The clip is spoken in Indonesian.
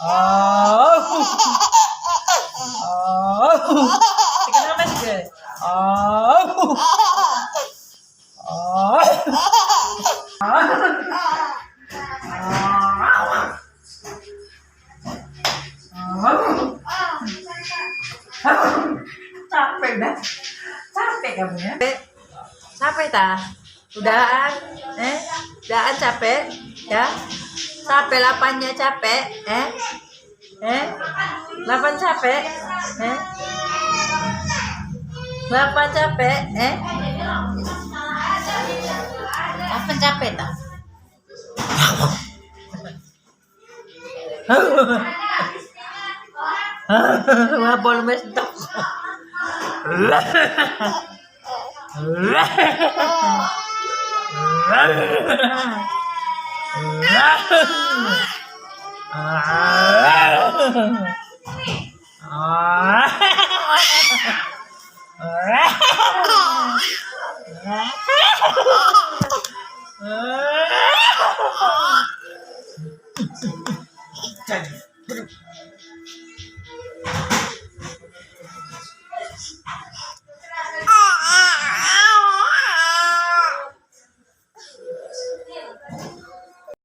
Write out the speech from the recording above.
Oh. Oh. Sige naman, sige. Oh. Oh. Capek dah. Capek kamu ya. Capek tak? Udahan? Udahan capek? Ya? Capek lapannya capek? Lapan capek? Lapan capek? Lapan capek tak? Wah, bol mestok.